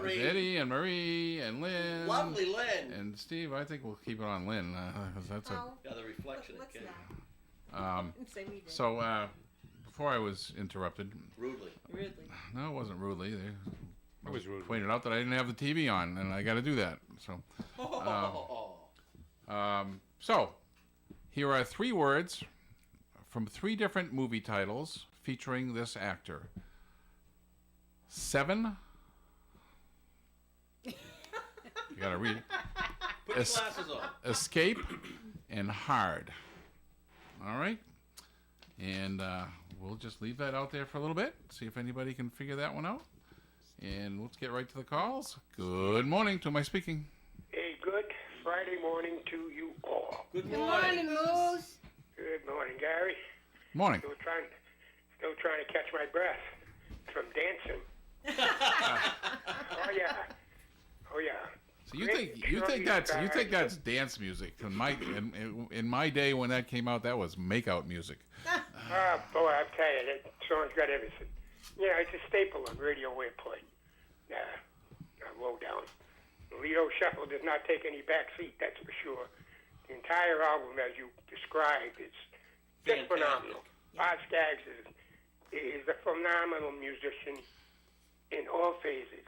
Marie. Eddie and Marie and Lynn. Lovely Lynn. And Steve, I think we'll keep it on Lynn. 'Cause that's Yeah, the reflection. Let's not. Say we did. so before I was interrupted. Rudely. No, it wasn't rudely. It was rude. Pointed out that I didn't have the TV on, and I got to do that. So, so here are 3 words from 3 different movie titles featuring this actor. 7. You got to read. Put your glasses on. Escape and Hard. All right. And we'll just leave that out there for a little bit, see if anybody can figure that one out. And let's get right to the calls. Good morning. To my speaking. A good Friday morning to you all. Good Good morning. morning, Moose. Good morning, Gary. Morning. Still trying to catch my breath from dancing. Oh yeah. So you think that's dance music? In my day when that came out, that was makeout music. Oh boy, I tell you, that song's got everything. Yeah, it's a staple on radio airplay. Low down. Lido Shuffle does not take any back seat, that's for sure. The entire album, as you described, is just Fantastic. phenomenal. Boz Scaggs is a phenomenal musician in all phases.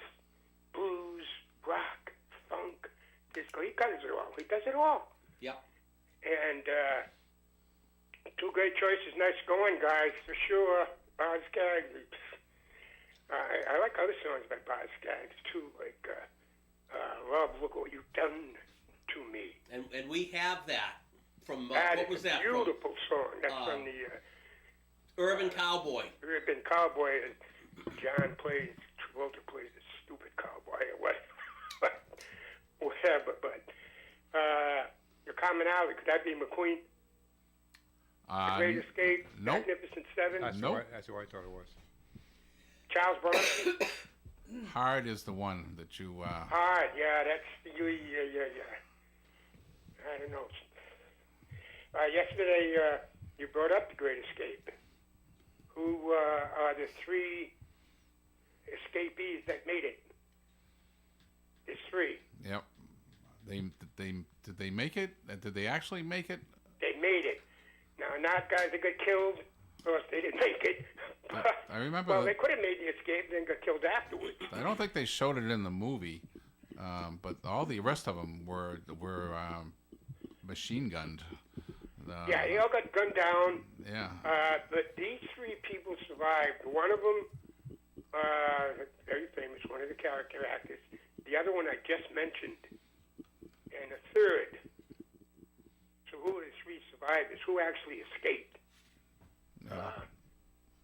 Blues, rock, funk, disco. He does it all. He does it all. Yep. And 2 great choices. Nice going, guys, for sure. Boz Scaggs. I like other songs by Boz Scaggs, too, like Love, Look What You've Done to Me. And we have that from, That what is was a that? beautiful song. That's from the Urban Cowboy. Urban Cowboy. John plays, Travolta plays a stupid cowboy or whatever. But your commonality, could that be McQueen? The Great Escape? Nope. Magnificent Seven? That's Nope. who I thought it was. Charles Bronson? Hard is the one that you. Hard, yeah, that's yeah. I don't know. Yesterday, you brought up The Great Escape. Who are the 3 escapees that made it? There's 3. Yep. Did they make it? Did they actually make it? They made it. Now, not guys that got killed. Of course, they didn't make it. I remember. Well, they could have made the escape and then got killed afterwards. I don't think they showed it in the movie, but all the rest of them were machine gunned. Yeah, they all got gunned down. Yeah. But these 3 people survived. One of them, very famous, one of the character actors. The other one I just mentioned. And a third. So who are the 3 survivors? Who actually escaped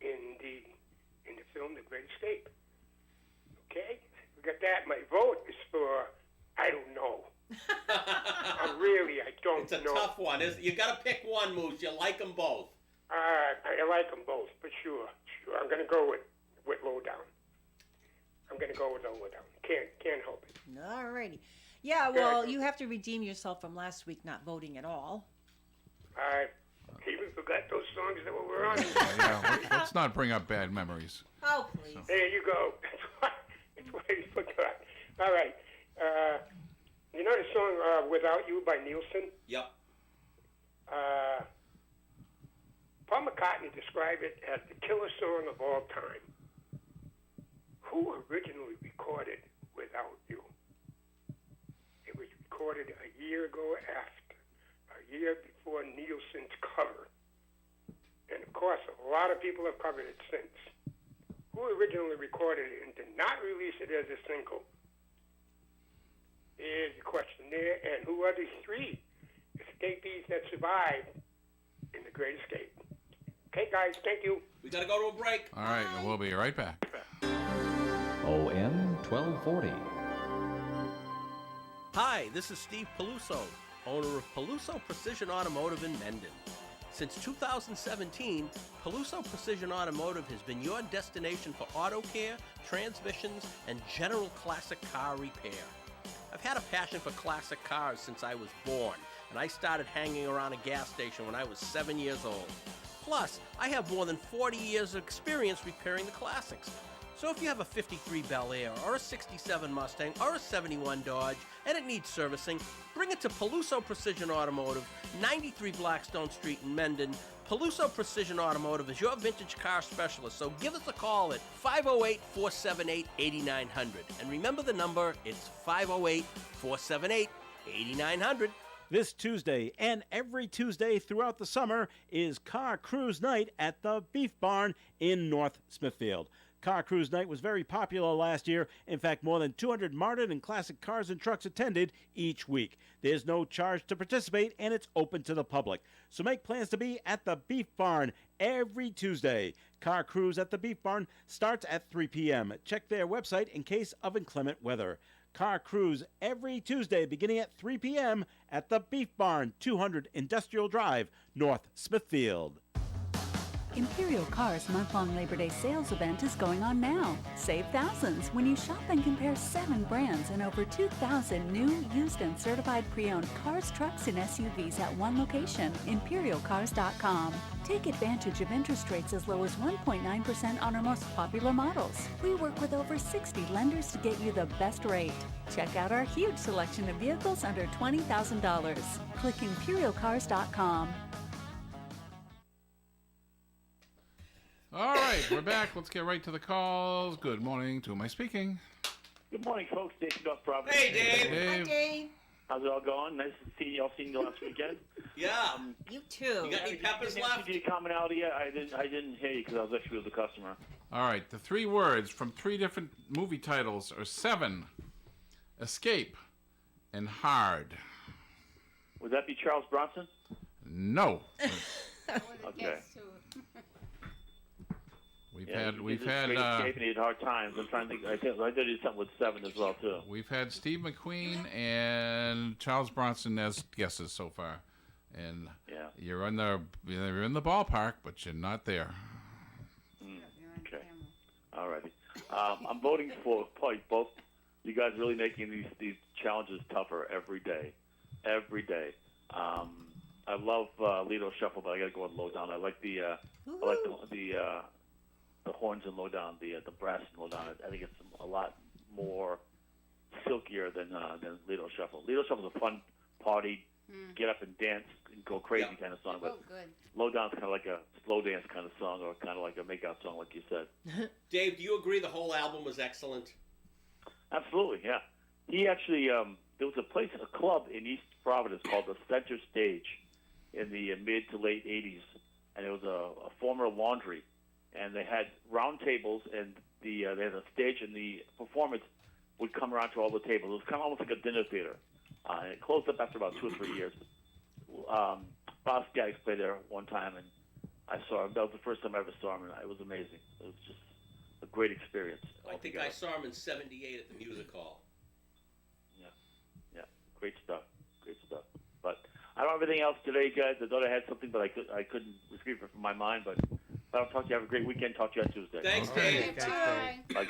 in the film The Great Escape? Okay? We got that. My vote is for, I don't know. I don't It's a know. tough one. You got to pick one, Moose. You like them both. I like them both, for sure. I'm going to go with Lowdown. I'm going to go with Lowdown. Can't help it. All righty. Yeah, well, you have to redeem yourself from last week not voting at all. I even forgot those songs that were on. Yeah. Let's not bring up bad memories. Oh, please. There you go. That's why you forgot. All right. You know the song Without You by Nielsen? Yep. Paul McCartney described it as the killer song of all time. Who originally recorded Without You? It was recorded a year ago after, a year before Nielsen's cover. And of course, a lot of people have covered it since. Who originally recorded it and did not release it as a single? Is the question there. And who are the 3 escapees that survived in The Great Escape? Okay, guys, thank you. We got to go to a break. All right, and we'll be right back. OM 1240. Hi, this is Steve Peluso, owner of Peluso Precision Automotive in Mendon. Since 2017, Peluso Precision Automotive has been your destination for auto care, transmissions, and general classic car repair. I've had a passion for classic cars since I was born, and I started hanging around a gas station when I was 7 years old. Plus, I have more than 40 years of experience repairing the classics. So if you have a 53 Bel Air or a 67 Mustang or a 71 Dodge and it needs servicing, bring it to Peluso Precision Automotive, 93 Blackstone Street in Mendon. Peluso Precision Automotive is your vintage car specialist, so give us a call at 508-478-8900. And remember the number, it's 508-478-8900. This Tuesday and every Tuesday throughout the summer is Car Cruise Night at the Beef Barn in North Smithfield. Car Cruise Night was very popular last year. In fact, more than 200 modern and classic cars and trucks attended each week. There's no charge to participate, and it's open to the public. So make plans to be at the Beef Barn every Tuesday. Car Cruise at the Beef Barn starts at 3 p.m. Check their website in case of inclement weather. Car Cruise every Tuesday beginning at 3 p.m. at the Beef Barn, 200 Industrial Drive, North Smithfield. Imperial Car's month-long Labor Day sales event is going on now. Save thousands when you shop and compare 7 brands and over 2,000 new, used, and certified pre-owned cars, trucks, and SUVs at one location, ImperialCars.com. Take advantage of interest rates as low as 1.9% on our most popular models. We work with over 60 lenders to get you the best rate. Check out our huge selection of vehicles under $20,000. Click ImperialCars.com. All right, we're back. Let's get right to the calls. Good morning. To whom am I speaking? Good morning, folks. Dave from North Providence. Hey, Dave. Hi, Dave. How's it all going? Nice to see y'all. Seen you last weekend. Yeah. You too. You got any peppers Didn't left? see the commonality yet. I didn't hear you because I was actually with the customer. All right, the 3 words from 3 different movie titles are 7, escape, and hard. Would that be Charles Bronson? No. Okay. We've Yeah, had he did Great Escape and he had Hard Times. I'm trying to think. I did something with 7 as well too. we've had Steve McQueen and Charles Bronson as guesses so far, and Yeah. you're in the ballpark, but you're not there. Okay. All righty. I'm voting for both. You guys really making these challenges tougher every day. Every day. I love Lido Shuffle, but I got to go with Lowdown. I like the horns and Lowdown, the brass and Lowdown. I think it's a lot more silkier than Lido Shuffle. Lido Shuffle is a fun party, get up and dance and go crazy kind of song, but Lowdown's kind of like a slow dance kind of song, or kind of like a make-out song, like you said. Dave, do you agree the whole album was excellent? Absolutely, yeah. He actually, there was a club in East Providence called the Center Stage in the mid to late 80s, and it was a former laundry, and they had round tables, and they had a stage, and the performance would come around to all the tables. It was kind of almost like a dinner theater, and it closed up after about 2 or 3 years. Bob Skaggs played there one time, and I saw him. That was the first time I ever saw him, and it was amazing. It was just a great experience. I think I saw him in '78 at the Music Hall. Yeah, great stuff. But I don't have anything else today, guys. I thought I had something, but I couldn't retrieve it from my mind. But if I don't talk to you, have a great weekend. Talk to you on Tuesday. Thanks, Dave. Bye. Yeah,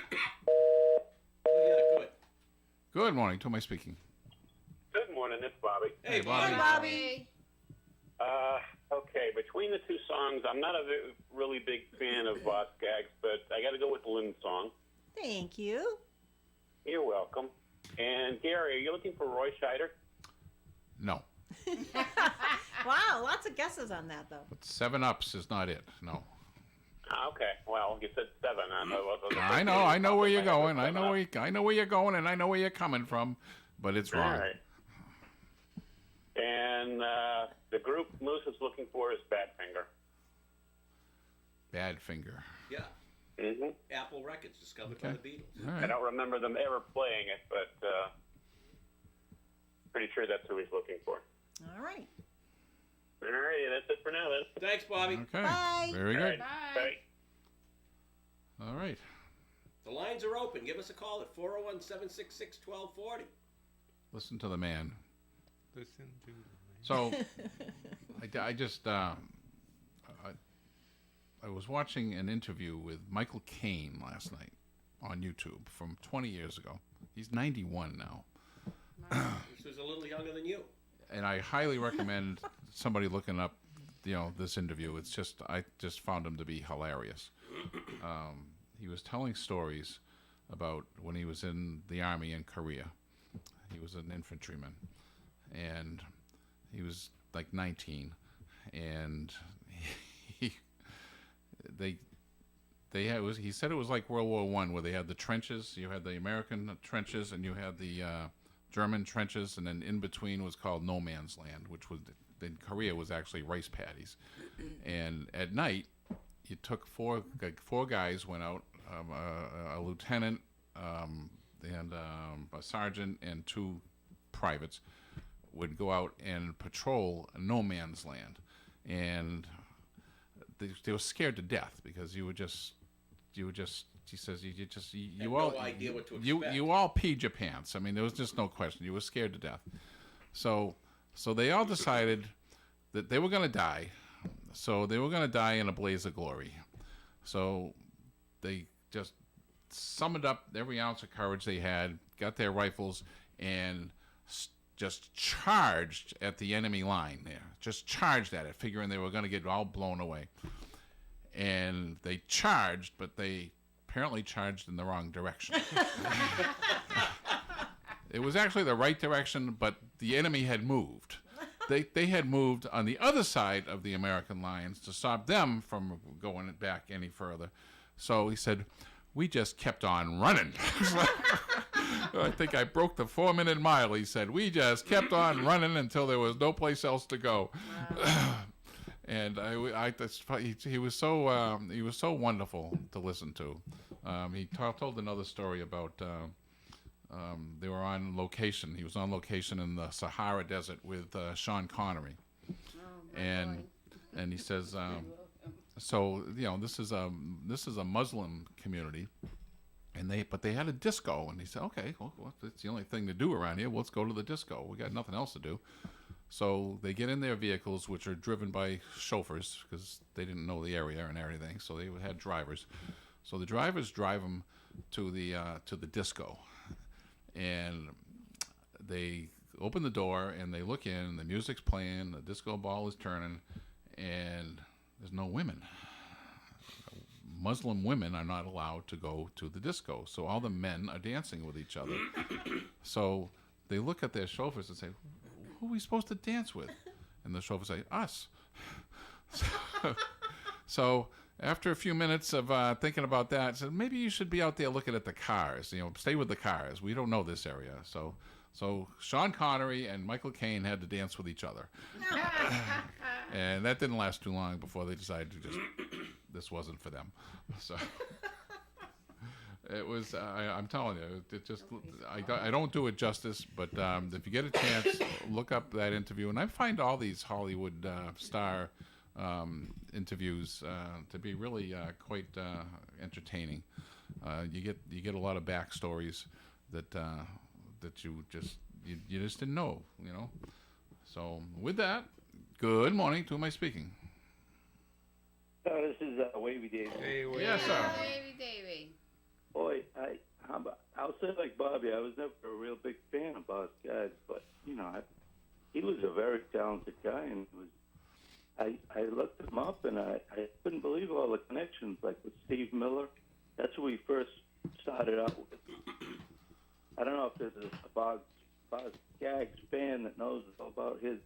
good. Good morning. To whom am I speaking? Good morning, it's Bobby. Hey, Bobby. Bobby. Okay, between the 2 songs, I'm not a really big fan of Boss Skaggs, but I got to go with the Lynn song. Thank you. You're welcome. And Gary, are you looking for Roy Scheider? No. Wow, lots of guesses on that though. But 7 Ups is not it. No. Okay, well, you said 7. I know where you're going. I know where you're going, and I know where you're coming from, but it's wrong. All right. And the group Moose is looking for is Badfinger. Badfinger. Yeah. Mm-hmm. Apple Records, discovered by Okay. the Beatles. All I right. don't remember them ever playing it, but pretty sure that's who he's looking for. All right. All right, that's it for now then. Thanks, Bobby. Okay. Bye. Very good. Bye. All right. The lines are open. Give us a call at 401-766-1240. Listen to the man. Listen to the So, I just I was watching an interview with Michael Caine last night on YouTube from 20 years ago. He's 91 now. This was a little younger than you. And I highly recommend somebody looking up, this interview. It's just, I just found him to be hilarious. he was telling stories about when he was in the army in Korea. He was an infantryman, and he was like 19, and he he said it was like World War I, where they had the trenches. You had the American trenches, and you had the German trenches, and then in between was called no man's land, which was in Korea was actually rice paddies. And at night, you took four guys went out, a lieutenant, and a sergeant, and 2 privates would go out and patrol no man's land, and they were scared to death because you would just. He says you all no idea what to you expect. you all peed your pants. I mean, there was just no question. You were scared to death. So they all decided that they were going to die. So they were going to die in a blaze of glory. So they just summoned up every ounce of courage they had, got their rifles, and just charged at the enemy line there. Just charged at it, figuring they were going to get all blown away. And they charged, but they apparently charged in the wrong direction. It was actually the right direction, but the enemy had moved. They had moved on the other side of the American lines to stop them from going back any further. So he said, we just kept on running. I think I broke the 4-minute mile, he said. We just kept on running until there was no place else to go. Wow. And he was so wonderful to listen to. He told another story about they were on location. He was on location in the Sahara Desert with Sean Connery, and he says, so this is a Muslim community, but they had a disco, and he said, okay, well, it's the only thing to do around here. Well, let's go to the disco. We got nothing else to do. So they get in their vehicles, which are driven by chauffeurs because they didn't know the area and everything. So they had drivers. So the drivers drive them to the disco, and they open the door and they look in. The music's playing, the disco ball is turning, and there's no women. Muslim women are not allowed to go to the disco, so all the men are dancing with each other. So they look at their chauffeurs and say, who are we supposed to dance with? And the chauffeur say, us. So after a few minutes of thinking about that, said, maybe you should be out there looking at the cars. Stay with the cars. We don't know this area. So Sean Connery and Michael Caine had to dance with each other. And that didn't last too long before they decided to this wasn't for them. So it was, I'm telling you, it just, I don't do it justice, but if you get a chance, look up that interview. And I find all these Hollywood star interviews to be really quite entertaining. You get a lot of backstories that you just didn't know, So with that, good morning. To who am I speaking? This is Wavy Davy. Hey, wait. Yes, sir. Davy, Davy. Boy, I'll say like Bobby, I was never a real big fan of Boz Scaggs, but he was a very talented guy, and I looked him up, and I couldn't believe all the connections, like with Steve Miller. That's who we first started out with. I don't know if there's a Boz Scaggs fan that knows all about his.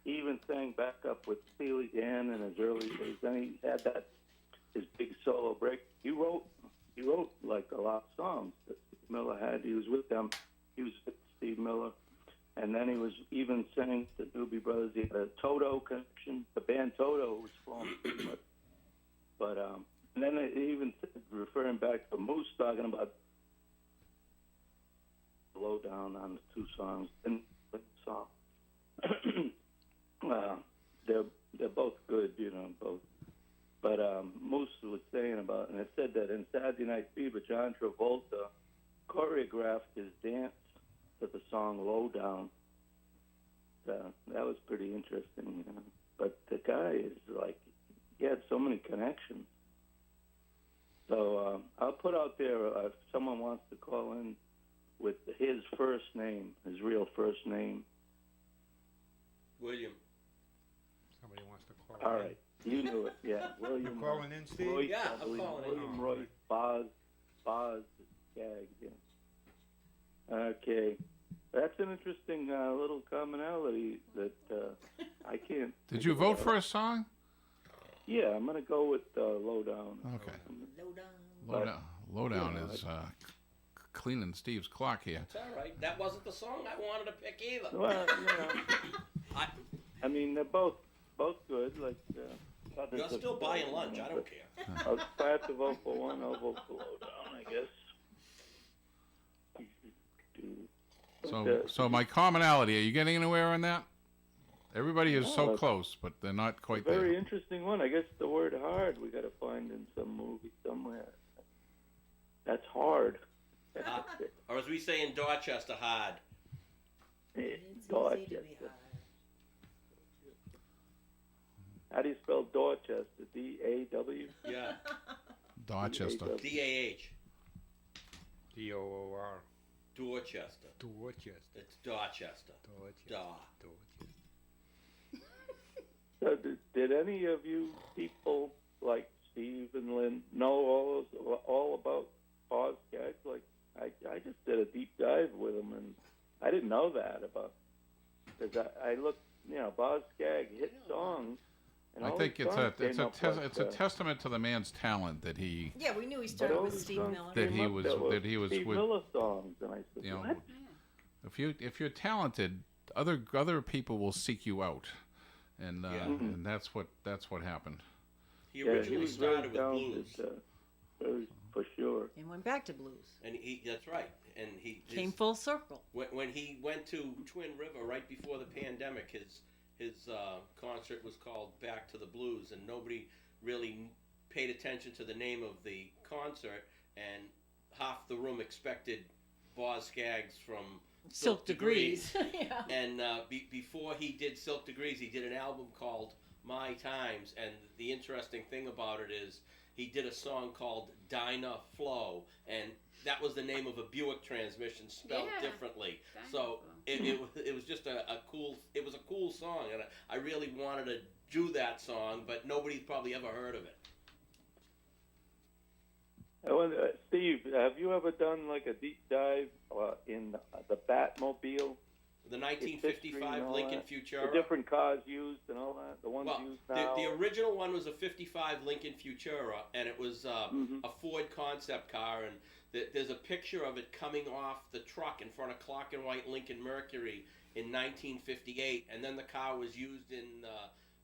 He even sang back up with Steely Dan in his early days. Then he had his big solo break. He wrote like a lot of songs that Steve Miller had. He was with them. He was with Steve Miller. And then he was even sang the Doobie Brothers. He had a Toto connection. The band Toto was formed. But and then he even said, referring back to Moose, talking about Lowdown on the 2 songs. And the song. They're both good, both. But Moose was saying about, and it said that in Saturday Night Fever, John Travolta choreographed his dance to the song Lowdown. That was pretty interesting, But the guy is like, he had so many connections. So I'll put out there, if someone wants to call in with his first name, his real first name. William. Somebody wants to call All in. right. You knew it, yeah. William. You calling in, Steve? Roy, Yeah, I'm I believe calling in. William Roy Boz Boz Skaggs. Yeah. Okay. That's an interesting little commonality that I can't. Did you vote for a song? Yeah, I'm gonna go with Lowdown. Okay. Lowdown. Lowdown you know, is cleaning Steve's clock here. It's all right. That wasn't the song I wanted to pick either. Well, you know, I mean, they're both good. Like, You're still buying lunch. I don't care. If I have to vote for one, I'll vote for Lowdown, I guess. So my commonality, are you getting anywhere on that? Everybody is so close, but they're not quite there. Very interesting one. I guess the word hard we got to find in some movie somewhere. That's hard. Or as we say in Dorchester, hard. Dorchester. How do you spell Dorchester? D-A-W? Yeah. Dorchester. D-A-H. D-O-O-R. Dorchester. Dorchester. It's Dorchester. Dorchester. So did any of you people like Steve and Lynn know all about Boz Skaggs? Like, I just did a deep dive with him, and I didn't know that about, because I looked, Boz Skaggs hit songs. And I all think his it's songs came up like, a testament to the man's talent that he Yeah, we knew he started with Steve Miller. that he was Steve with, Miller songs, and I said, you know, what? if you're talented, other people will seek you out, and and that's what happened. He originally was started very with blues. talented, for sure. And went back to blues. And that's right. And he Came full circle. When he went to Twin River right before the pandemic, his concert was called Back to the Blues, and nobody really paid attention to the name of the concert, and half the room expected Boz Skaggs from Silk Degrees. Yeah. And before he did Silk Degrees, he did an album called My Times, and the interesting thing about it is he did a song called Dinah Flow, and that was the name of a Buick transmission spelled differently. So it was just a cool song, and I really wanted to do that song, but nobody's probably ever heard of it. Steve, have you ever done like a deep dive in the Batmobile? The 1955 Lincoln Futura. The different cars used and all that. The ones used now. The original one was a 55 Lincoln Futura, and it was a Ford concept car, and there's a picture of it coming off the truck in front of Clark and White Lincoln Mercury in 1958, and then the car was used in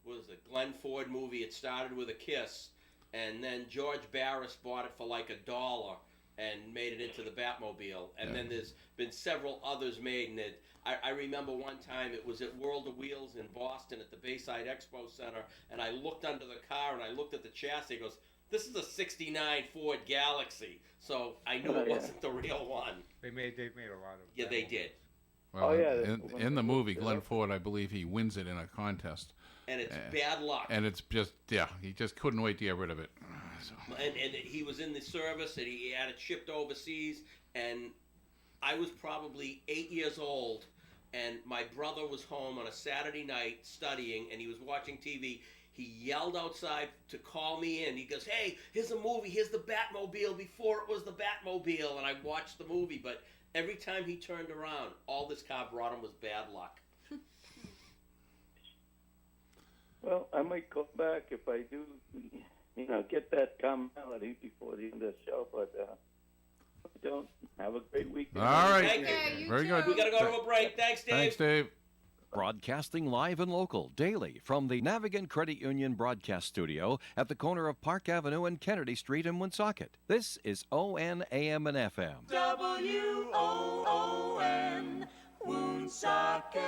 what was the Glenn Ford movie. It started with a kiss, and then George Barris bought it for like $1 and made it into the Batmobile, and then there's been several others made, and I remember one time it was at World of Wheels in Boston at the Bayside Expo Center, and I looked under the car and I looked at the chassis. It goes, "This is a '69 Ford Galaxy," so I knew it wasn't the real one. They made a lot of. Yeah, they did. Well, in the movie, Glenn Ford, I believe he wins it in a contest. And it's bad luck. And it's just, he just couldn't wait to get rid of it. So. And he was in the service, and he had it shipped overseas, and I was probably 8 years old, and my brother was home on a Saturday night studying, and he was watching TV. He yelled outside to call me in. He goes, "Hey, here's a movie. Here's the Batmobile before it was the Batmobile." And I watched the movie, but every time he turned around, all this car brought him was bad luck. Well, I might go back if I do, get that commonality before the end of the show, but if I don't, have a great weekend. All right. Thank you. Very good. We got to go to a break. Thanks, Dave. Thanks, Dave. Broadcasting live and local daily from the Navigant Credit Union broadcast studio at the corner of Park Avenue and Kennedy Street in Woonsocket. This is ON AM and FM. WOON, Woonsocket.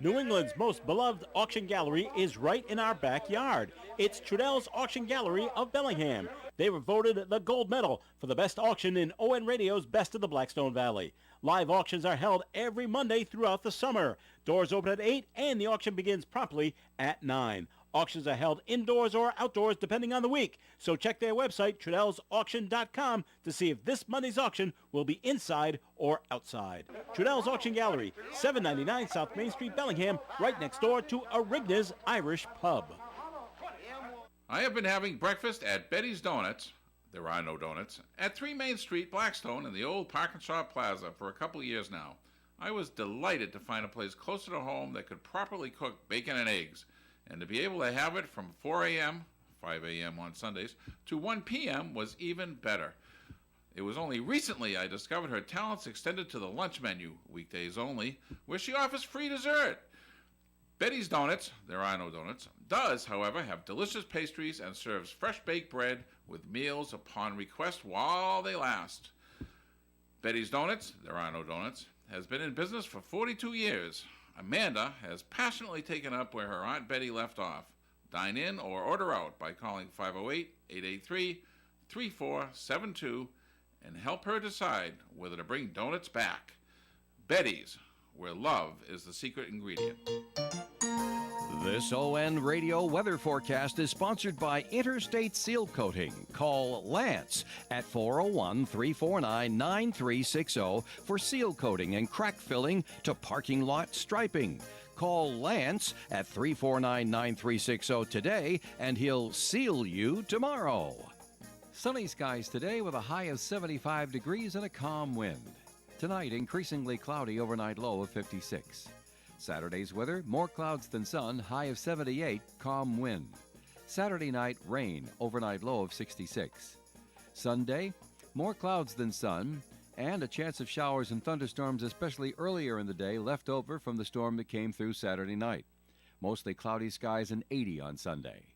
New England's most beloved auction gallery is right in our backyard. It's Trudell's Auction Gallery of Bellingham. They were voted the gold medal for the best auction in ON Radio's Best of the Blackstone Valley. Live auctions are held every Monday throughout the summer. Doors open at 8 and the auction begins promptly at 9. Auctions are held indoors or outdoors depending on the week. So check their website, TrudellsAuction.com, to see if this Monday's auction will be inside or outside. Trudell's Auction Gallery, 799 South Main Street, Bellingham, right next door to Arigna's Irish Pub. I have been having breakfast at Betty's Donuts there are no donuts, at 3 Main Street, Blackstone, in the old Park and Shop Plaza for a couple of years now. I was delighted to find a place closer to home that could properly cook bacon and eggs, and to be able to have it from 4 a.m., 5 a.m. on Sundays, to 1 p.m. was even better. It was only recently I discovered her talents extended to the lunch menu, weekdays only, where she offers free dessert. Betty's Donuts, there are no donuts, does, however, have delicious pastries and serves fresh baked bread with meals upon request while they last. Betty's Donuts, there are no donuts, has been in business for 42 years. Amanda has passionately taken up where her Aunt Betty left off. Dine in or order out by calling 508-883-3472 and help her decide whether to bring donuts back. Betty's, where love is the secret ingredient. This ON Radio weather forecast is sponsored by Interstate Seal Coating. Call Lance at 401-349-9360 for seal coating and crack filling to parking lot striping. Call Lance at 349-9360 today and he'll seal you tomorrow. Sunny skies today with a high of 75 degrees and a calm wind. Tonight, increasingly cloudy, overnight low of 56. Saturday's weather, more clouds than sun, high of 78, calm wind. Saturday night, rain, overnight low of 66. Sunday, more clouds than sun, and a chance of showers and thunderstorms, especially earlier in the day, left over from the storm that came through Saturday night. Mostly cloudy skies and 80 on Sunday.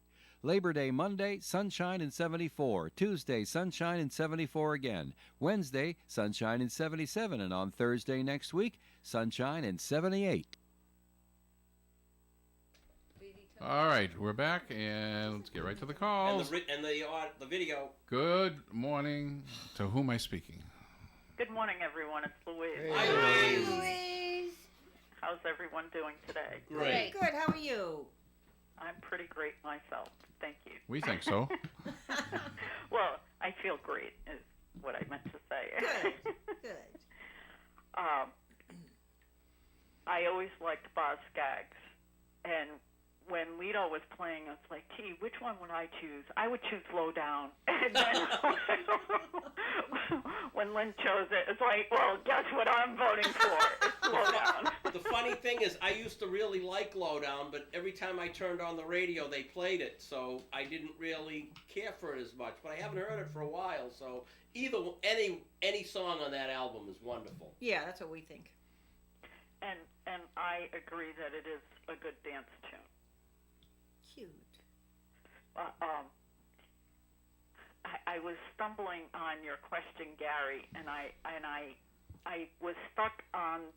Labor Day Monday, sunshine and 74. Tuesday, sunshine and 74 again. Wednesday, sunshine and 77. And on Thursday next week, sunshine and 78. All right, we're back, and let's get right to the calls. And the video. Good morning. To whom am I speaking? Good morning, everyone. It's Louise. Hi, Louise. How's everyone doing today? Great. Good. How are you? I'm pretty great myself. Thank you. We think so. Well, I feel great is what I meant to say. Good. I always liked Boz Scaggs. And when Lito was playing, I was like, gee, which one would I choose? I would choose Low Down. And then when Lynn chose it, it's like, well, guess what I'm voting for? It's Low Down. The funny thing is, I used to really like Lowdown, but every time I turned on the radio, they played it, so I didn't really care for it as much. But I haven't heard it for a while, so any song on that album is wonderful. Yeah, that's what we think. And I agree that it is a good dance tune. Cute. I was stumbling on your question, Gary, and I was stuck on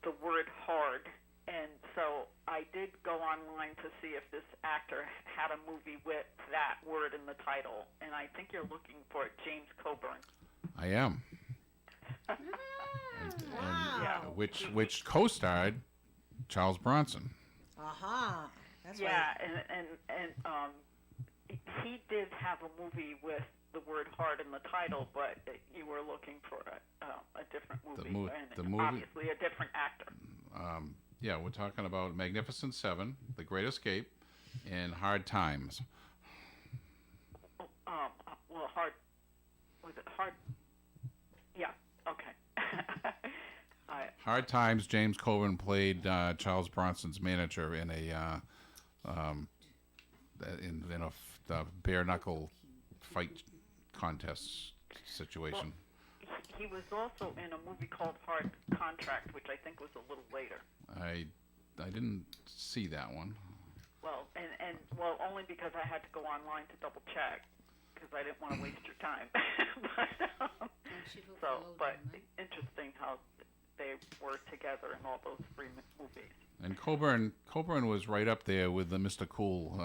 the word hard, and so I did go online to see if this actor had a movie with that word in the title, and I think you're looking for James Coburn. I am. Wow. Which co-starred Charles Bronson. Aha. That's yeah, right. and he did have a movie with the word hard in the title, but you were looking for a different movie, The movie, obviously a different actor. Yeah, we're talking about Magnificent Seven, The Great Escape, and Hard Times. Well, hard. Was it hard? Yeah. Okay. Hard Times. James Coburn played Charles Bronson's manager in a the bare knuckle fight contest situation. Well, he was also in a movie called Hard Contract, which I think was a little later. I didn't see that one. Well, and only because I had to go online to double check because I didn't want to waste your time. But interesting how they were together in all those three movies. And Coburn was right up there with the Mr. Cool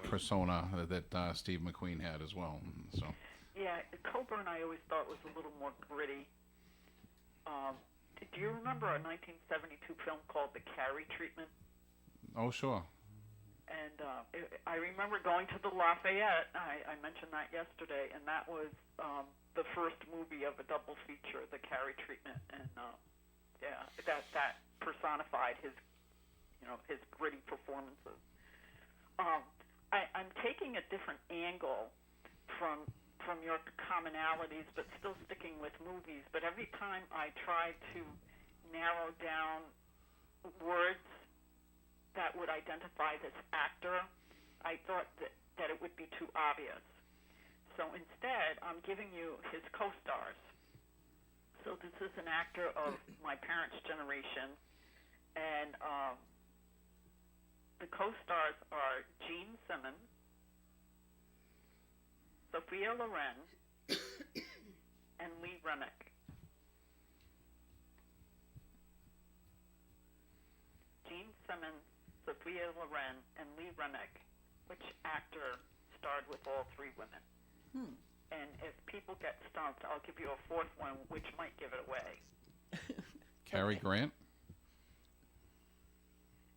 persona that Steve McQueen had as well. So. Yeah, Coburn I always thought was a little more gritty. Do you remember a 1972 film called The Carrie Treatment? Oh, sure. And I remember going to the Lafayette. I mentioned that yesterday, and that was the first movie of a double feature, The Carrie Treatment, and that personified his gritty performances. I'm taking a different angle from from your commonalities, but still sticking with movies. But every time I try to narrow down words that would identify this actor, I thought that it would be too obvious. So instead, I'm giving you his co-stars. So this is an actor of my parents' generation, and the co-stars are Gene Simmons, Sophia Loren, and Lee Remick. Gene Simmons, Sophia Loren, and Lee Remick. Which actor starred with all three women? And if people get stumped, I'll give you a fourth one, which might give it away. Cary Grant?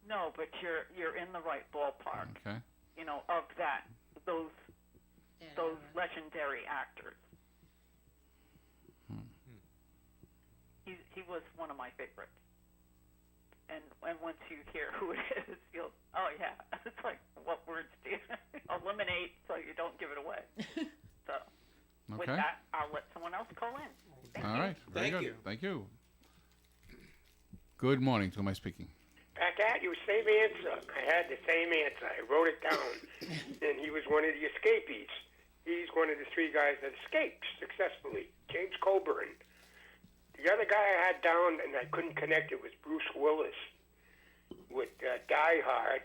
No, but you're in the right ballpark. Okay. You know, of those legendary actors. He was one of my favorites. And once you hear who it is, you'll, oh yeah, it's like, what words do you eliminate so you don't give it away? So, with Okay. that, I'll let someone else call in. Thank All you. right. Very Thank good. you. Thank you. Good morning. To whom am I speaking? Back at you, same answer. I had the same answer. I wrote it down. And he was one of the escapees. He's one of the three guys that escaped successfully. James Coburn. The other guy I had down and I couldn't connect it was Bruce Willis with Die Hard.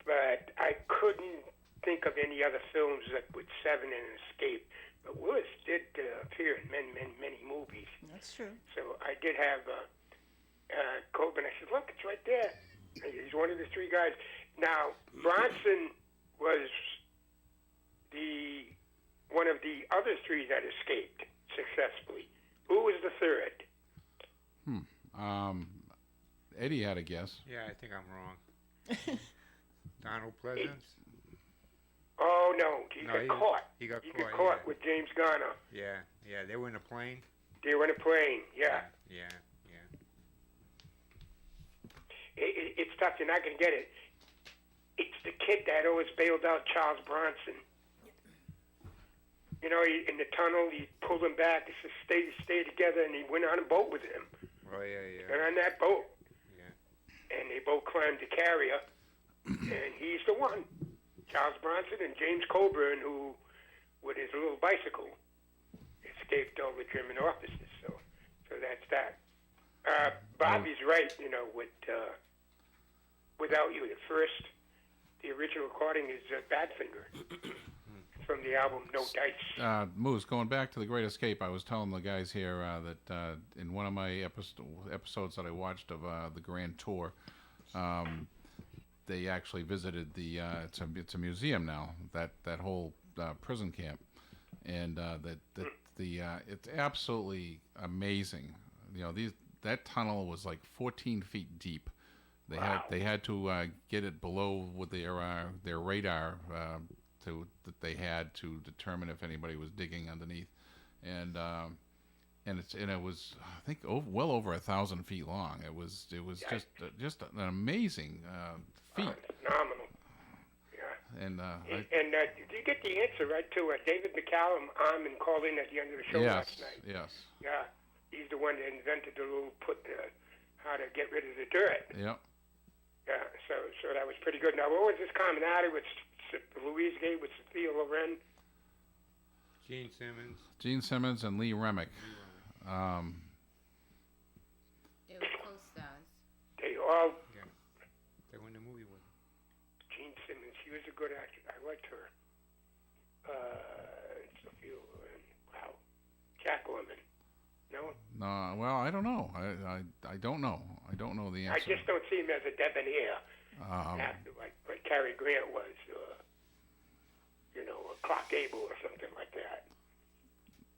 But I couldn't think of any other films that would Seven and Escape. But Willis did appear in many movies. That's true. So I did have Coburn. I said, look, it's right there. He's one of the three guys. Now, Bronson was one of the other three that escaped successfully. Who was the third? Eddie had a guess. Yeah, I think I'm wrong. Donald Pleasance? Oh, no. He No, got caught. He got He caught, got caught yeah. with James Garner. Yeah, they were in a plane. They were in a plane, yeah. Yeah. It's tough. You're not going to get it. It's the kid that always bailed out Charles Bronson. You know, in the tunnel, he pulled him back. He said, stay together, and he went on a boat with him. Oh, yeah. Got on that boat. Yeah. And they both climbed the carrier, and he's the one. Charles Bronson and James Coburn, who, with his little bicycle, escaped all the German officers. So that's that. Bobby's right, you know, Without You. The original recording is Badfinger from the album No Dice. Moose, going back to The Great Escape, I was telling the guys here that in one of my episodes that I watched of the Grand Tour, they actually visited it's a museum now, that whole prison camp, and it's absolutely amazing. You know, that tunnel was like 14 feet deep. They had to get it below with their radar that they had to determine if anybody was digging underneath, and it was, I think, well over 1,000 feet long. It was just an amazing feat. Phenomenal. Yeah. And did you get the answer right to David McCallum and called in at the end of the show last night? Yes. Yeah, he's the one that invented the little how to get rid of the dirt. Yep. Yeah, so that was pretty good. Now, what was this commonality with Louise Gay, with Sophia Loren? Gene Simmons and Lee Remick. They were co-stars. They all. Yeah. They were in the movie with him. Gene Simmons, she was a good actress. I liked her. Sophia Loren. Wow. Jack Lemmon. No? No, well, I don't know. I don't know. I don't know the answer. I just don't see him as a debonair actor like Cary Grant was, or Clark Gable or something like that.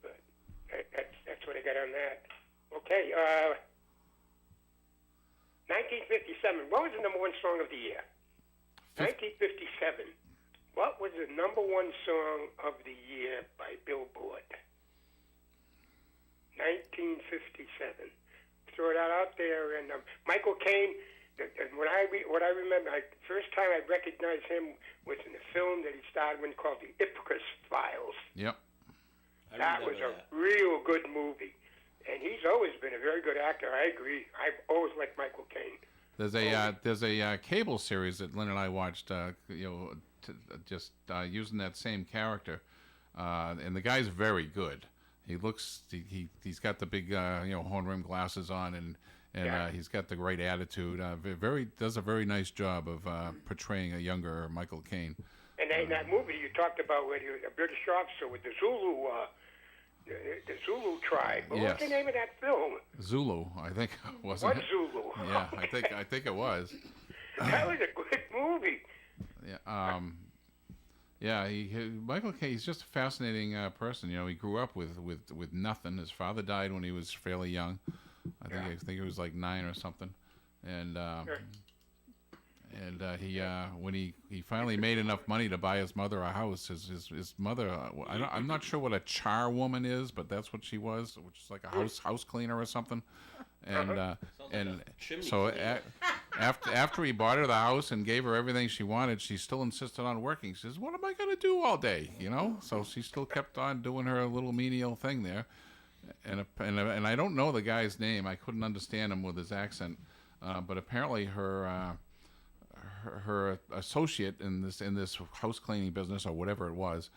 But that's what I got on that. Okay, 1957. What was the number one song of the year? 1957. What was the number one song of the year by Billboard? 1957. Throw that out there. And Michael Caine, what I remember, the first time I recognized him was in a film that he starred in called The Ipcress Files. Yep. That was a real good movie. And he's always been a very good actor. I agree. I've always liked Michael Caine. There's a cable series that Lynn and I watched, using that same character, and the guy's very good. He looks he's got the big horn rim glasses on, and he's got the right attitude. Does a very nice job of portraying a younger Michael Caine. And in that movie you talked about where he was a British officer with the Zulu tribe. But what's the name of that film? Zulu, I think, wasn't it? Zulu? Yeah, I think it was. That was a good movie. Yeah. Michael Caine, he's just a fascinating person. He grew up with nothing. His father died when he was fairly young. I think he was like 9 or something, and he when he finally made enough money to buy his mother a house, his mother, I'm not sure what a charwoman is, but that's what she was, which is like a house cleaner or something. And after he bought her the house and gave her everything she wanted, she still insisted on working. She says, "What am I going to do all day?" So she still kept on doing her little menial thing there. And I don't know the guy's name. I couldn't understand him with his accent, but apparently her associate in this house cleaning business, or whatever it was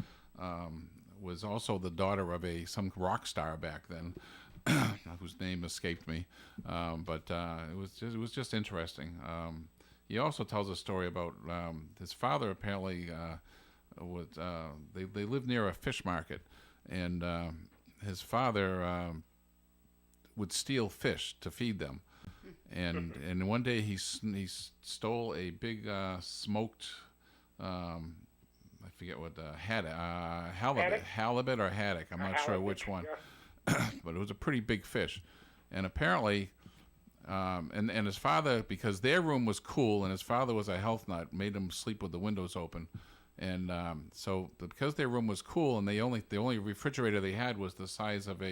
also the daughter of some rock star back then, whose name escaped me. But it was just interesting. He also tells a story about his father. Apparently, they lived near a fish market, and his father would steal fish to feed them. And one day he stole a big smoked, I forget what halibut or haddock. I'm not sure which one, but it was a pretty big fish. And apparently, and his father, because their room was cool and his father was a health nut, made him sleep with the windows open. And so because their room was cool and the only refrigerator they had was the size of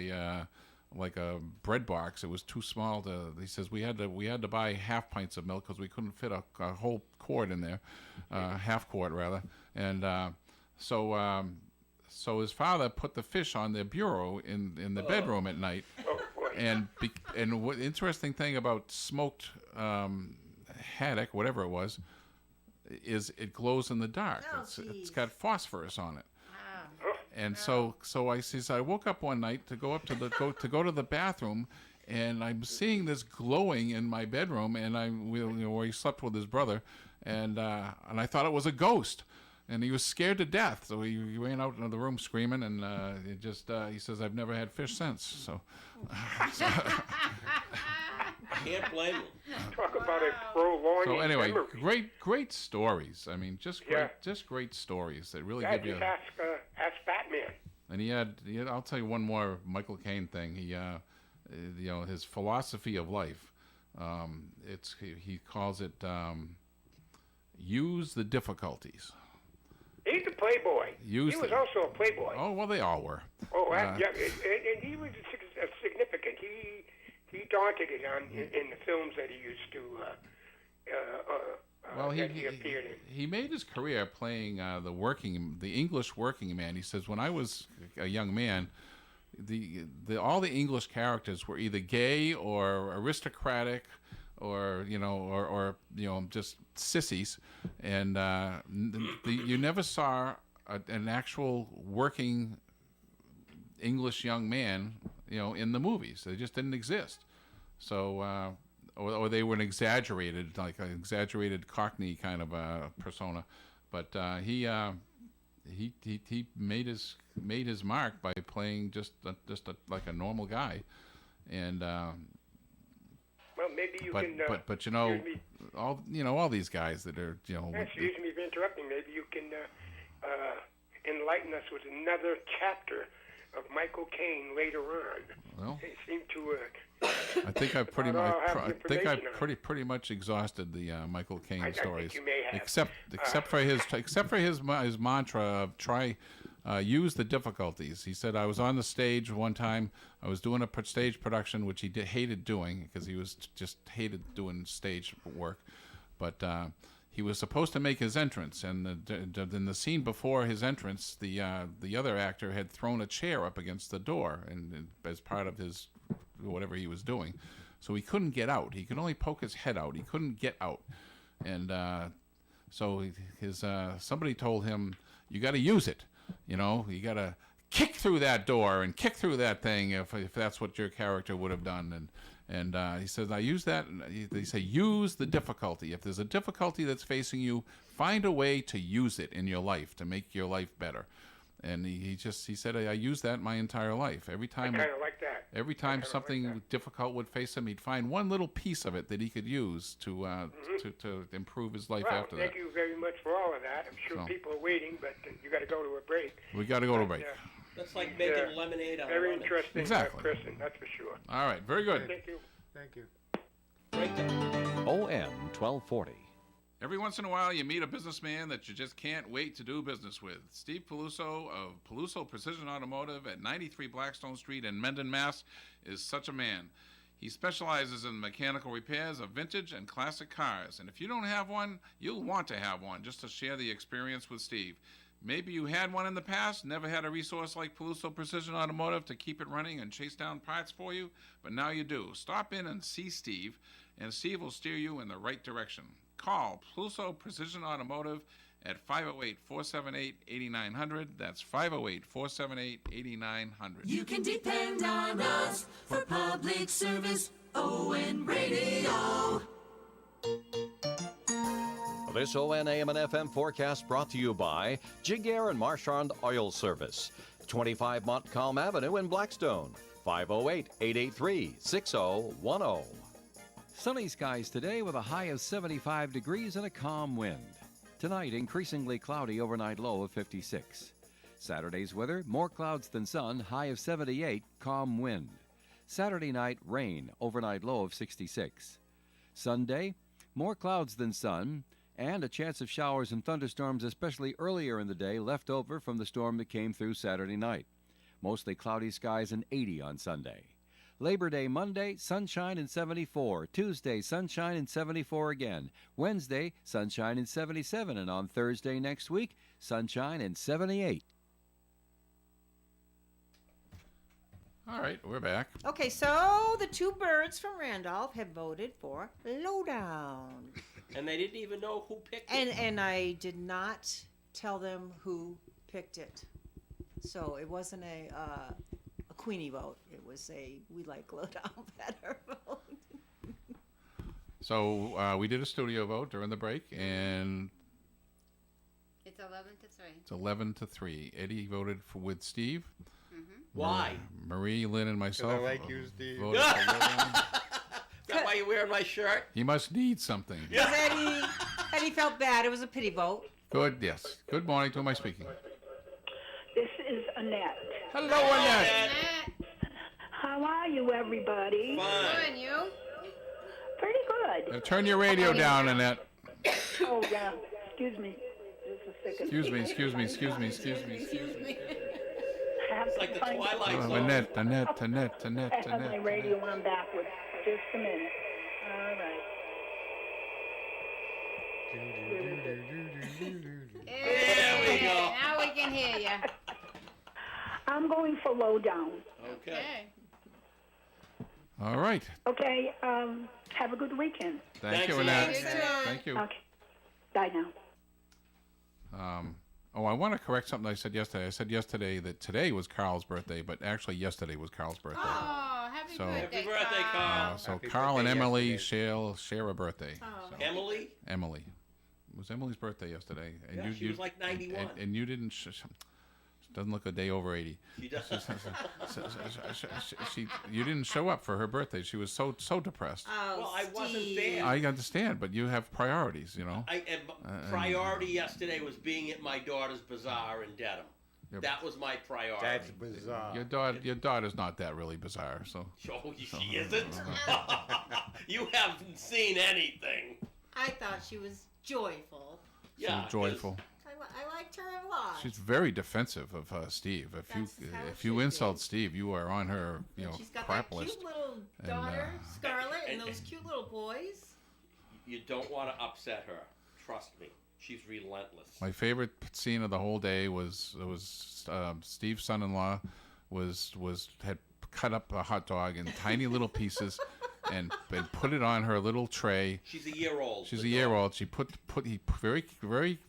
like a bread box. It was too small he says we had to buy half pints of milk because we couldn't fit a whole quart in there, half quart rather. And so his father put the fish on their bureau in the bedroom at night. And what interesting thing about smoked haddock, whatever it was, is it glows in the dark. It's got phosphorus on it. And so I woke up one night to go to the bathroom, and I'm seeing this glowing in my bedroom, and where he slept with his brother, and I thought it was a ghost, and he was scared to death. So he ran out into the room screaming, and he says, "I've never had fish since." So. Can't blame him. Talk about a prolonging So anyway, memory. great stories. I mean, just great stories that really give you. Ask Batman. And he had. I'll tell you one more Michael Caine thing. He, his philosophy of life. He calls it use the difficulties. He's a playboy. He was also a playboy. Oh well, they all were. And he was significant. He daunted it in the films that he used to. He appeared in. He made his career playing the English working man. He says, when I was a young man, all the English characters were either gay or aristocratic, or just sissies, and you never saw an actual working English young man, in the movies. They just didn't exist. So, or they were an exaggerated Cockney kind of persona. But he made his mark by playing just like a normal guy, and. Well, maybe you can. But all these guys that are Excuse me for interrupting. Maybe you can enlighten us with another chapter of Michael Caine later on. Well, they seem to. I think I've pretty much exhausted the Michael Caine stories. I think you may have. Except for his mantra of use the difficulties. He said, I was on the stage one time. I was doing a stage production, which he hated doing because he was just hated doing stage work. But he was supposed to make his entrance, and in the scene before his entrance, the other actor had thrown a chair up against the door, and as part of his whatever he was doing, so he couldn't get out. He could only poke his head out. He couldn't get out, and so his somebody told him, "You got to use it. You know, you got to kick through that door and kick through that thing if that's what your character would have done." And he says, I use that. They say, use the difficulty. If there's a difficulty that's facing you, find a way to use it in your life to make your life better. And he said, I use that my entire life. Every time, I kind of like that. Every time something difficult would face him, he'd find one little piece of it that he could use to improve his life after that. Thank you very much for all of that. I'm sure people are waiting, but you got to go to a break. We got to go to a break. That's like making lemonade out of Very lemons. interesting, Exactly. Kristen, that's for sure. All right, very good. Thank you. Thank you. OM 1240. Every once in a while, you meet a businessman that you just can't wait to do business with. Steve Peluso of Peluso Precision Automotive at 93 Blackstone Street in Mendon, Mass. is such a man. He specializes in mechanical repairs of vintage and classic cars. And if you don't have one, you'll want to have one just to share the experience with Steve. Maybe you had one in the past, never had a resource like Peluso Precision Automotive to keep it running and chase down parts for you, but now you do. Stop in and see Steve, and Steve will steer you in the right direction. Call Peluso Precision Automotive at 508-478-8900. That's 508-478-8900. You can depend on us for public service. ON Radio. This ON AM and FM forecast brought to you by Jiguer and Marchand Oil Service, 25 Montcalm Avenue in Blackstone, 508-883-6010. Sunny skies today with a high of 75 degrees and a calm wind. Tonight, increasingly cloudy, overnight low of 56. Saturday's weather, more clouds than sun, high of 78, calm wind. Saturday night, rain, overnight low of 66. Sunday, more clouds than sun, and a chance of showers and thunderstorms, especially earlier in the day, left over from the storm that came through Saturday night. Mostly cloudy skies and 80 on Sunday. Labor Day Monday, sunshine and 74. Tuesday, sunshine and 74 again. Wednesday, sunshine and 77. And on Thursday next week, sunshine and 78. All right, we're back. Okay, so the two birds from Randolph have voted for Lowdown. And they didn't even know who picked it. And I did not tell them who picked it. So it wasn't a Queenie vote. It was a we like Lowdown better vote. So we did a studio vote during the break, and It's 11-3. it's 11-3. Eddie voted with Steve. Why? Marie, Lynn, and myself. I like you, Steve. voted for Lowdown. Is that why you're wearing my shirt? He must need something. Eddie felt bad. It was a pity vote. Good, yes. Good morning. To who am I speaking? This is Annette. Hello, Annette. How are you, everybody? Fine. And you? Pretty good. Now turn your radio down, Annette. Oh, yeah. Excuse me. Just a second. Excuse me. It's like the Twilight Zone. Annette. I have my radio on backwards. Just a minute. All right. There we go. Now we can hear you. I'm going for Lowdown. Okay. All right. Okay. Have a good weekend. Thank you, Annette. Annette. Thank you. Okay. Bye now. I want to correct something I said yesterday. I said yesterday that today was Carl's birthday, but actually yesterday was Carl's birthday. Oh, happy birthday, Happy birthday, Carl. So Happy Carl and birthday Emily yesterday. share a birthday. Oh. So, Emily? Emily. It was Emily's birthday yesterday. And Yeah, she was like 91. And you didn't... She doesn't look a day over 80. She does. You didn't show up for her birthday. She was so depressed. Oh, Well, I wasn't there. I understand, but you have priorities, you know. Priority yesterday was being at my daughter's bazaar in Dedham. Yeah, That was my priority. That's bizarre. Your daughter's not that really bizarre, so. Oh, she isn't? You haven't seen anything. I thought she was joyful. She's joyful. I liked her a lot. She's very defensive of Steve. If you insult Steve, you are on her She's got crap that list. cute little daughter, Scarlett, and those cute little boys. You don't want to upset her. Trust me, she's relentless. My favorite scene of the whole day was Steve's son-in-law had cut up a hot dog in tiny little pieces and put it on her little tray. She's a year old. She's a year old. She he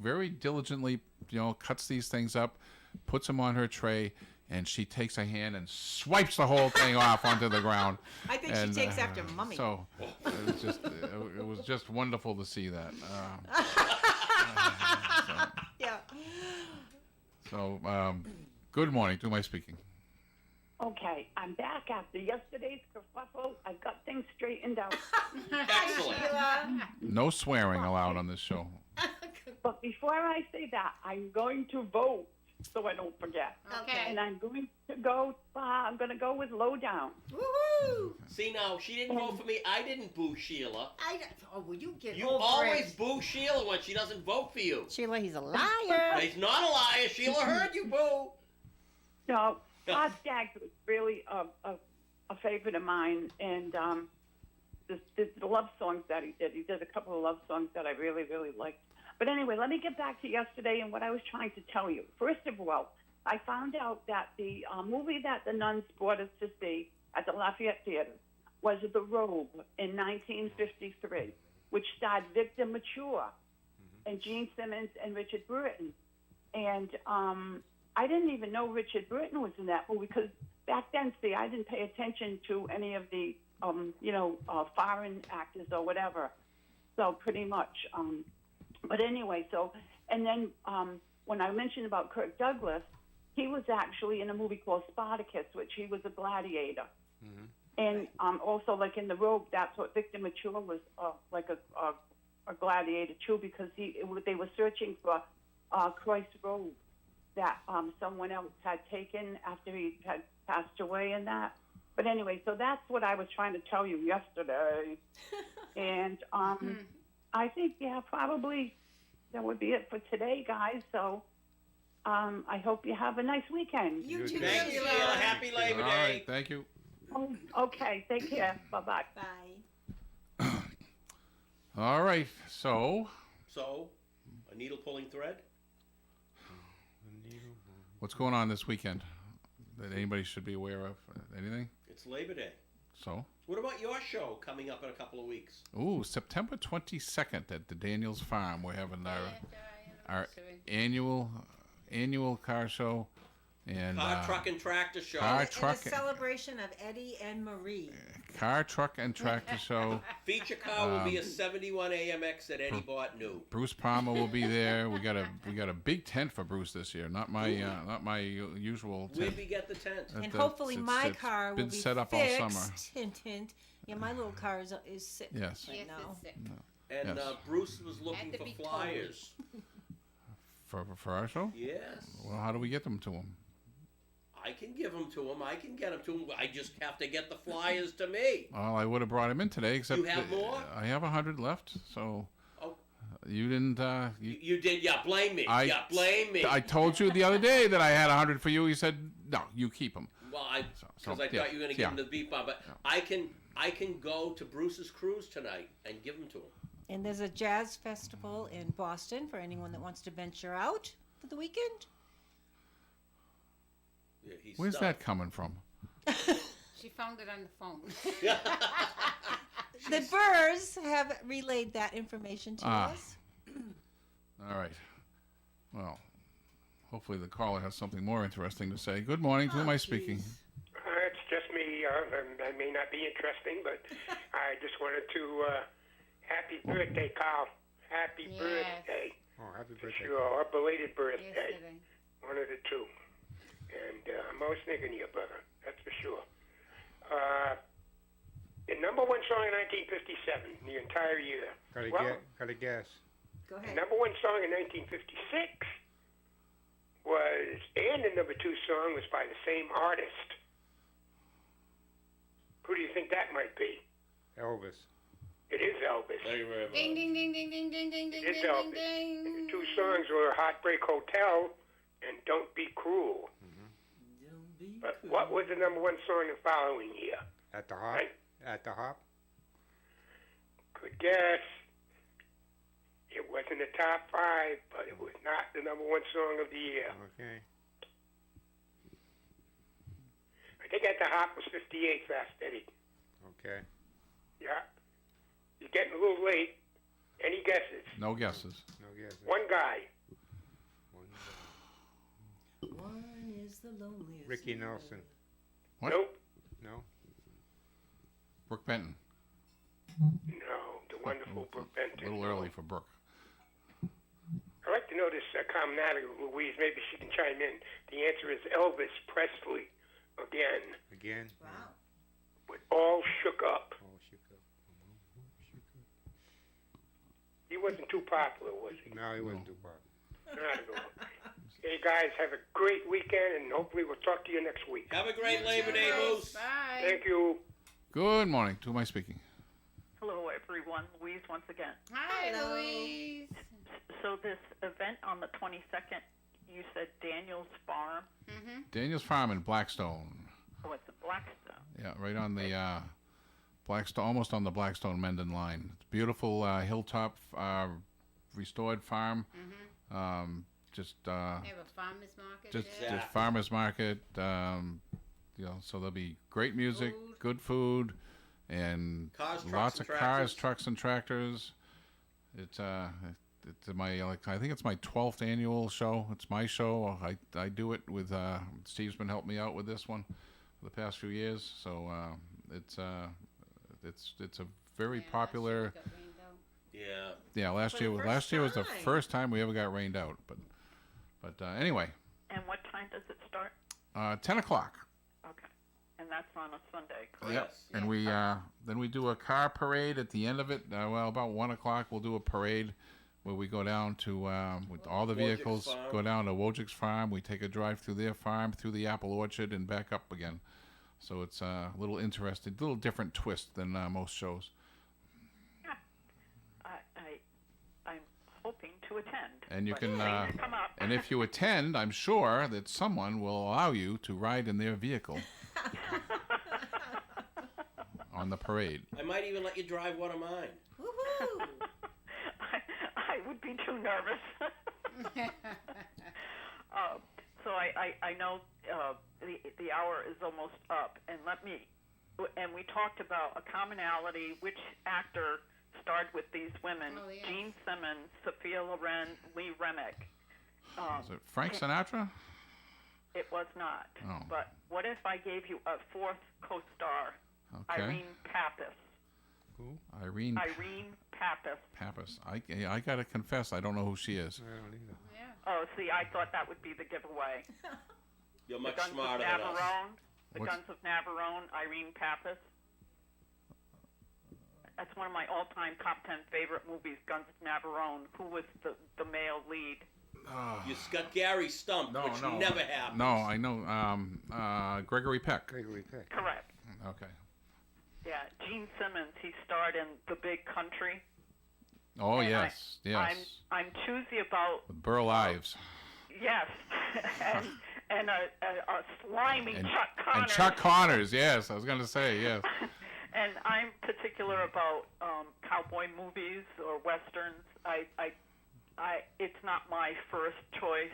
very diligently, cuts these things up, puts them on her tray, and she takes a hand and swipes the whole thing off onto the ground. I think she takes after Mummy. So it was just wonderful to see that. Yeah. So, good morning. To my speaking. Okay, I'm back after yesterday's kerfuffle. I've got things straightened out. Excellent. No swearing allowed on this show. But before I say that, I'm going to vote so I don't forget. Okay. And I'm going to go. I'm going to go with Lowdown. Woohoo! See, now, she didn't vote for me. I didn't boo Sheila. Will you get You over always it? boo Sheila when she doesn't vote for you. Sheila, he's a liar. He's not a liar. Sheila heard you boo. No, Bob Skaggs was really a favorite of mine, and the love songs that he did. He did a couple of love songs that I really, really liked. But anyway, let me get back to yesterday and what I was trying to tell you. First of all, I found out that the movie that the nuns brought us to see at the Lafayette Theater was The Robe in 1953, which starred Victor Mature and Gene Simmons and Richard Burton. And I didn't even know Richard Burton was in that movie because back then, see, I didn't pay attention to any of the, foreign actors or whatever. So pretty much. But anyway, and then when I mentioned about Kirk Douglas, he was actually in a movie called Spartacus, which he was a gladiator. Mm-hmm. And also, like in The Robe, that's what Victor Mature was like a gladiator too, because they were searching for Christ's robe that someone else had taken after he had passed away and that. But anyway, so that's what I was trying to tell you yesterday. And I think, probably that would be it for today, guys. So I hope you have a nice weekend. You too, Thank you, Sheila. Sheila. Happy Labor All Day. right, thank you. Oh, okay, take care. Bye-bye. Bye. All right, so So, a needle pulling thread? what's going on this weekend that anybody should be aware of? Anything? It's Labor Day. So? What about your show coming up in a couple of weeks? Ooh, September 22nd at the Daniels Farm. We're having our annual car show and Car, truck, and tractor show. car, And truck, a celebration of Eddie and Marie. car, truck, and tractor show. Feature car will be a 71 AMX that Eddie bought new. Bruce Palmer will be there. We got a big tent for Bruce this year. Not my usual tent. Where'd we get the tent? And hopefully my it's car will been be set up fixed. all summer. Hint, hint. Yeah, my little car is sick Yes. right now. And Yes. Bruce was looking to for be cold. flyers. For our show? Yes. Well, how do we get them to him? I can give them to him. I can get them to him. I just have to get the flyers to me. Well, I would have brought him in today, except You have more? I have 100 left. So Oh. you didn't. You did. Yeah, blame me. I blame me. I told you the other day that I had 100 for you. You said no. You keep them. Well, because I yeah, thought you were going to give him the beef bomb, but I can go to Bruce's cruise tonight and give them to him. And there's a jazz festival in Boston for anyone that wants to venture out for the weekend. Yeah, he's Where's stuck. that coming from? She found it on the phone. The Burrs have relayed that information to us. All right. Well, hopefully the caller has something more interesting to say. Good morning. To who am I speaking? It's just me. I may not be interesting, but I just wanted to happy birthday, Carl. Happy birthday. Oh, happy birthday. Sure, or belated birthday. Yesterday. One of the two. And I'm always thinking of you, brother. That's for sure. The number one song in 1957, the entire year. Gotta guess. Go The number one song in 1956 was, and the number two song was by the same artist. Who do you think that might be? Elvis. It is Elvis. Thank you very much. Ding, ding, ding, ding, ding, ding, ding, ding, It's ding, Elvis. ding, And ding. the two songs were Heartbreak Hotel and Don't Be Cruel. But what was the number one song the following year? At the hop. Right? At the hop. Good guess. It wasn't a top 5, but it was not the number 1 song of the year. Okay. I think at the Hop was 58, Fast Eddie. Okay. Yeah. You're getting a little late. Any guesses? No guesses. No guesses. One guy. One is the loneliest. Ricky Nelson. What? Nope. No. Brooke Benton. No, the wonderful Brooke Benton. A little early for Brooke. I'd like to know this commonality with Louise. Maybe she can chime in. The answer is Elvis Presley. Again. Wow. With All Shook Up. All shook up. He wasn't too popular, was he? No, he wasn't too popular. Not at all. Hey, guys, have a great weekend, and hopefully we'll talk to you next week. Have a great Labor Day, Moose. Bye. Thank you. Good morning. To who am I speaking? Hello, everyone. Louise once again. Hi, Hello. Louise. So this event on the 22nd, you said Daniel's Farm. Mm-hmm. Daniel's Farm in Blackstone. Oh, it's in Blackstone. Yeah, right on the Blackstone, almost on the Blackstone-Mendon line. It's beautiful hilltop restored farm. Mm-hmm. Just They have a farmer's market just there. just farmers market. So there'll be great music, Food. good food, and Cars, trucks, lots and of cars, tractors. trucks, and tractors. It's my I think it's my 12th annual show. It's my show. I do it with Steve's been helping me out with this one for the past few years. So it's a very popular. Yeah. Last For year the first last year was the time. first time we ever got rained out. But anyway, And what time does it start? 10 o'clock. Okay. And that's on a Sunday, correct? Yep. And we then we do a car parade at the end of it. About 1 o'clock we'll do a parade where we go down to with all the Wojcik's vehicles farm. go down to Wojcik's farm. We take a drive through their farm, through the apple orchard, and back up again. So it's a little interesting, little different twist than most shows. I'm hoping to attend. And you but can please come up. and if you attend, I'm sure that someone will allow you to ride in their vehicle on the parade. I might even let you drive one of mine. Woohoo! I would be too nervous. So I know the hour is almost up, and we talked about a commonality. Which actor starred with these women? Oh, yes. Gene Simmons, Sophia Loren, Lee Remick. Is it Frank Sinatra? It was not. Oh. But what if I gave you a fourth co-star? Okay. Irene Pappas. Irene Pappas. Pappas. I gotta confess, I don't know who she is. I don't either. Yeah. Oh, see, I thought that would be the giveaway. You're The much Guns smarter of than us. Navarone. The What's- Guns of Navarone, Irene Pappas. That's one of my all-time top 10 favorite movies, Guns of Navarone. Who was the male lead? You got Gary stumped, which never happens. No, I know. Gregory Peck. Gregory Peck. Correct. Okay. Yeah, Gene Simmons. He starred in The Big Country. Oh And yes, yes. I'm choosy about With Burl Ives yes, and a slimy and, Chuck Connors. and Chuck Connors. Yes, I was gonna say yes. And I'm particular about cowboy movies or westerns. It's not my first choice,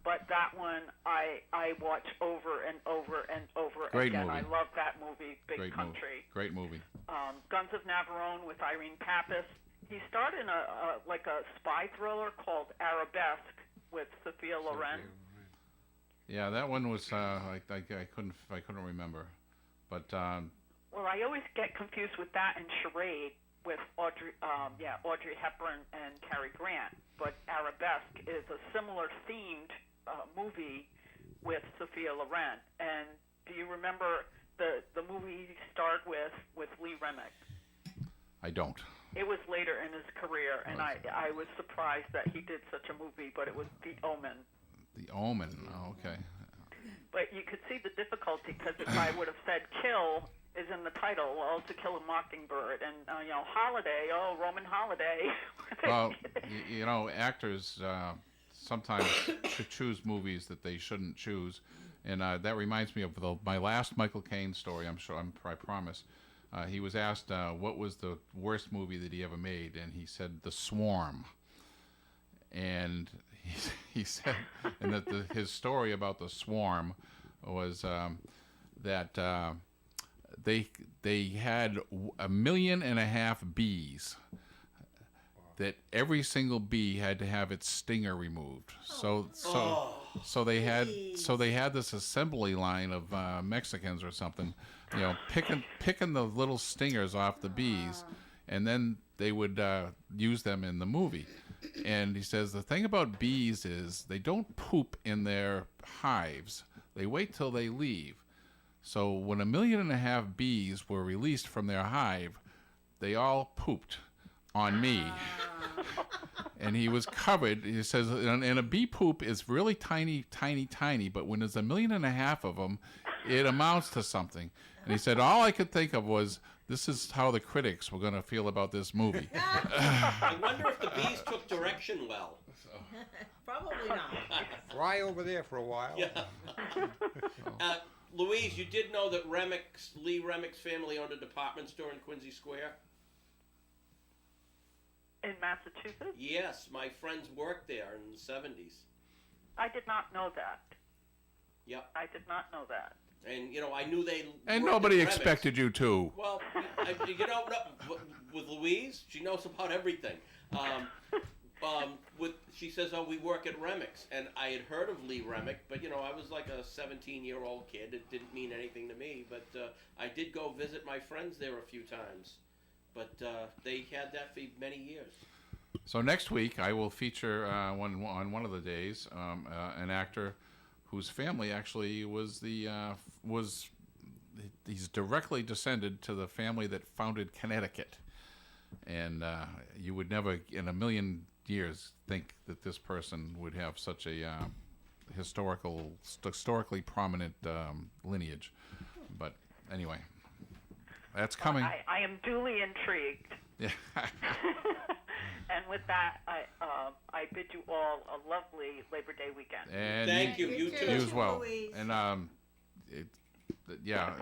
but that one I watch over and over and over Great again. movie. I love that movie, Big Great Country. movie. Great movie. Guns of Navarone with Irene Pappas. He starred in a spy thriller called Arabesque with Sophia Loren. Yeah, that one was I couldn't remember, but Well, I always get confused with that and Charade with Audrey Hepburn and Cary Grant. But Arabesque is a similar themed movie with Sophia Loren. And do you remember the movie he starred with Lee Remick? I don't. It was later in his career, and I was surprised that he did such a movie. But it was The Omen. The Omen. Oh, okay. But you could see the difficulty because if I would have said "kill" is in the title, well, To Kill a Mockingbird, and Holiday, Roman Holiday. Well, you know, actors sometimes choose movies that they shouldn't choose, and that reminds me of my last Michael Caine story. I promise. He was asked what was the worst movie that he ever made, and he said The Swarm. and he said, and that his story about the swarm was that they had 1.5 million bees. That every single bee had to have its stinger removed. So they had this assembly line of Mexicans or something, picking the little stingers off the bees, and then they would use them in the movie. And he says the thing about bees is they don't poop in their hives. They wait till they leave. So when 1.5 million bees were released from their hive, they all pooped on me. And he was covered. He says, and a bee poop is really tiny, but when there's 1.5 million of them, it amounts to something. And he said, all I could think of was, this is how the critics were going to feel about this movie. I wonder if the bees took direction well. Probably not. Fly over there for a while. Yeah. Louise, you did know that Lee Remick's family owned a department store in Quincy Square? In Massachusetts? Yes, my friends worked there in the 70s. I did not know that. Yep. I did not know that. And, I knew they... And worked nobody at Remick's. expected you to. Well, with Louise, she knows about everything. She says, we work at Remick's. And I had heard of Lee Remick, but, I was like a 17-year-old kid. It didn't mean anything to me. But I did go visit my friends there a few times. But they had that for many years. So next week I will feature on one of the days an actor whose family actually he's directly descended to the family that founded Connecticut, and you would never in a million years think that this person would have such a historically prominent lineage. But anyway. That's coming. I am duly intrigued. Yeah. And with that, I bid you all a lovely Labor Day weekend. And Thank you. You too. You as well. And bye. Yeah.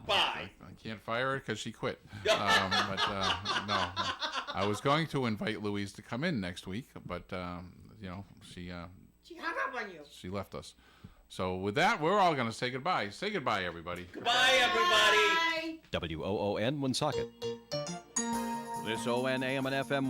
Bye. I can't fire her because she quit. But no, I was going to invite Louise to come in next week, but she hung up on you. She left us. So with that, we're all going to say goodbye. Say goodbye, everybody. Goodbye, everybody. WOON Woonsocket. This ON AM and FM